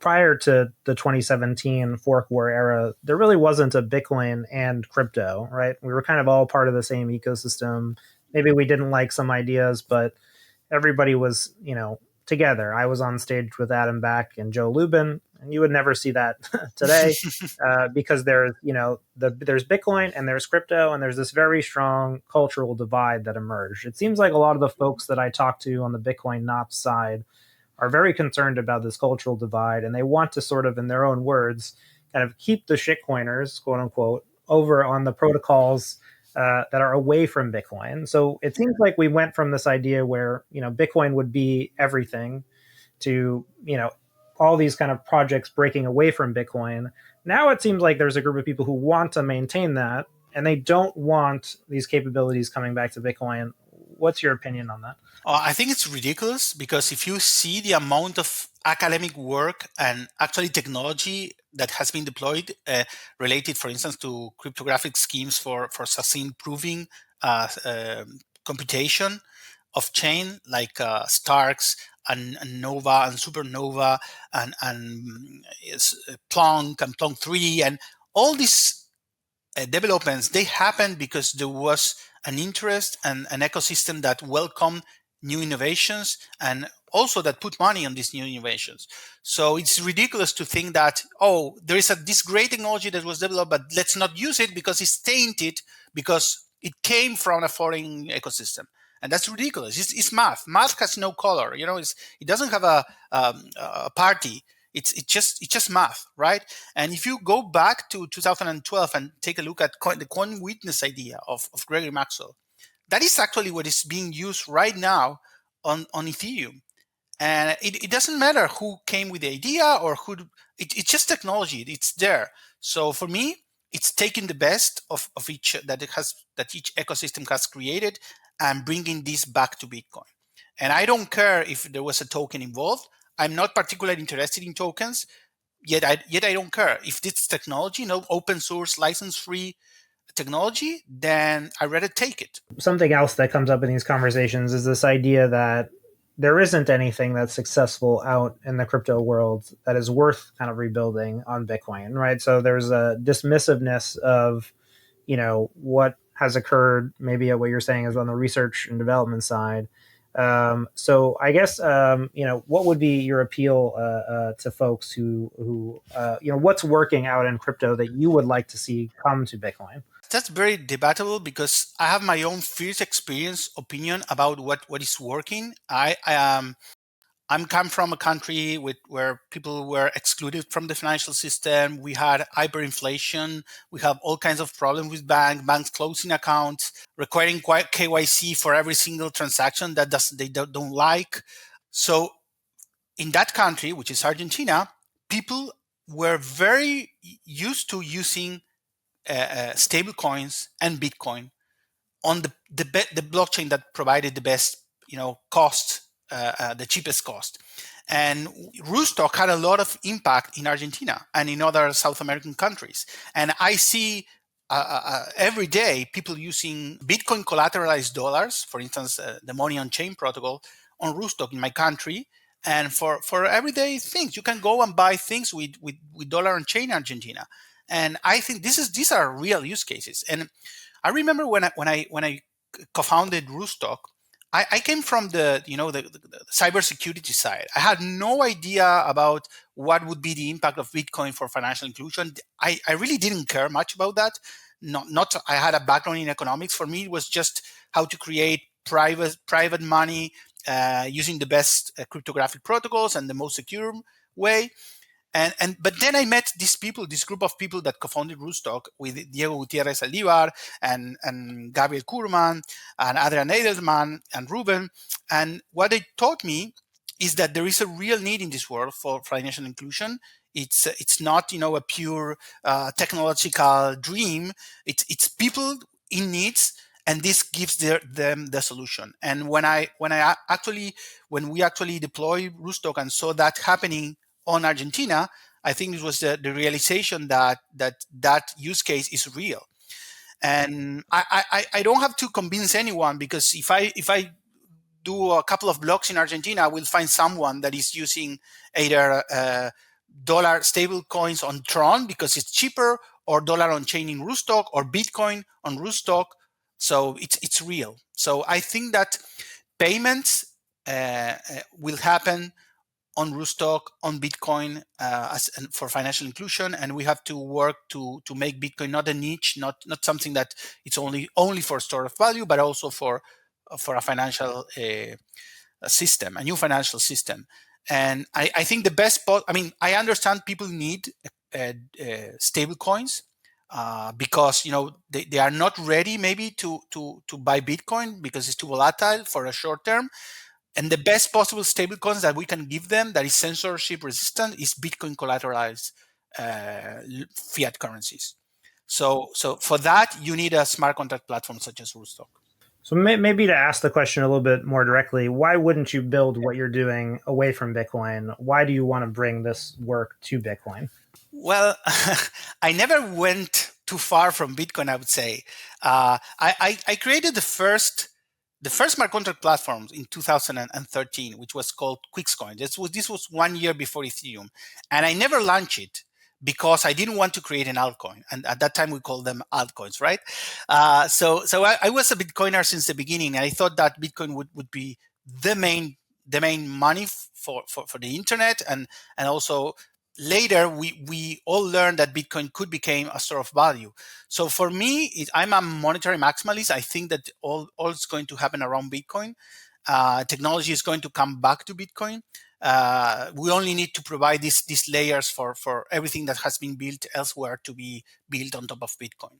prior to the 2017 fork war era, there really wasn't a Bitcoin and crypto, right? We were kind of all part of the same ecosystem. Maybe we didn't like some ideas, but everybody was, together. I was on stage with Adam Back and Joe Lubin, and you would never see that today because there's Bitcoin and there's crypto, and there's this very strong cultural divide that emerged. It seems like a lot of the folks that I talk to on the Bitcoin Knops side are very concerned about this cultural divide, and they want to sort of, in their own words, kind of keep the shitcoiners, quote unquote, over on the protocols that are away from Bitcoin. So it seems like we went from this idea where, Bitcoin would be everything to, all these kind of projects breaking away from Bitcoin. Now it seems like there's a group of people who want to maintain that, and they don't want these capabilities coming back to Bitcoin. What's your opinion on that? I think it's ridiculous because if you see the amount of academic work and actually technology that has been deployed related, for instance, to cryptographic schemes for succinct proving computation of chain like Starks and Nova and Supernova and Plonk and Plonk 3 and all these developments, they happened because there was an interest and an ecosystem that welcomed new innovations and also that put money on these new innovations. So it's ridiculous to think that, there is this great technology that was developed, but let's not use it because it's tainted because it came from a foreign ecosystem. And that's ridiculous. It's math. Math has no color. It doesn't have a party. It's just math, right? And if you go back to 2012 and take a look at the coin witness idea of Gregory Maxwell, that is actually what is being used right now on Ethereum. And it doesn't matter who came with the idea or it's just technology. It's there. So for me, it's taking the best of each that each ecosystem has created and bringing this back to Bitcoin. And I don't care if there was a token involved. I'm not particularly interested in tokens, yet I don't care. If this technology, open source, license-free technology, then I'd rather take it. Something else that comes up in these conversations is this idea that there isn't anything that's successful out in the crypto world that is worth kind of rebuilding on Bitcoin, right? So there's a dismissiveness of, what has occurred, maybe what you're saying is on the research and development side. So I guess, what would be your appeal to folks who what's working out in crypto that you would like to see come to Bitcoin? That's very debatable because I have my own fierce opinion about what is working. I'm come from a country where people were excluded from the financial system. We had hyperinflation. We have all kinds of problems with banks closing accounts, requiring KYC for every single transaction that they don't like. So in that country, which is Argentina, people were very used to using stable coins and Bitcoin on the blockchain that provided the best, cost, the cheapest cost. And Rootstock had a lot of impact in Argentina and in other South American countries. And I see every day people using Bitcoin collateralized dollars, for instance, the money on chain protocol on Rootstock in my country. And for everyday things, you can go and buy things with dollar on chain in Argentina. And I think these are real use cases. And I remember when I co-founded Rootstock, I came from the cybersecurity side. I had no idea about what would be the impact of Bitcoin for financial inclusion. I really didn't care much about that. Not I had a background in economics. For me, it was just how to create private money using the best cryptographic protocols and the most secure way. But then I met this group of people that co-founded Rootstock with Diego Gutierrez Aldivar and Gabriel Kurman and Adrian Edelman and Ruben. And what they taught me is that there is a real need in this world for financial inclusion. It's not a pure technological dream. It's people in needs, and this gives them the solution. And when we actually deployed Rootstock and saw that happening on Argentina, I think it was the realization that use case is real. And I don't have to convince anyone, because if I do a couple of blocks in Argentina, I will find someone that is using either dollar stable coins on Tron because it's cheaper, or dollar on chain in Rootstock, or Bitcoin on Rootstock. So it's real. So I think that payments will happen on Rootstock, on Bitcoin, for financial inclusion, and we have to work to make Bitcoin not a niche, not something that it's only for store of value, but also for a financial system, a new financial system. And I think the best I mean, I understand people need stable coins because they are not ready maybe to buy Bitcoin because it's too volatile for a short term. And the best possible stablecoins that we can give them that is censorship resistant is Bitcoin collateralized fiat currencies. So for that, you need a smart contract platform such as Rootstock. So maybe to ask the question a little bit more directly, why wouldn't you build what you're doing away from Bitcoin? Why do you want to bring this work to Bitcoin? Well, I never went too far from Bitcoin, I would say. I created the first smart contract platform in 2013, which was called Quickscoin. This was 1 year before Ethereum, and I never launched it because I didn't want to create an altcoin. And at that time, we called them altcoins, right? So I was a Bitcoiner since the beginning, and I thought that Bitcoin would be the main money for the internet, and also later we all learned that Bitcoin could become a store of value. So for me, I'm a monetary maximalist. I think that all is going to happen around Bitcoin. Technology is going to come back to Bitcoin. We only need to provide these layers for everything that has been built elsewhere to be built on top of Bitcoin.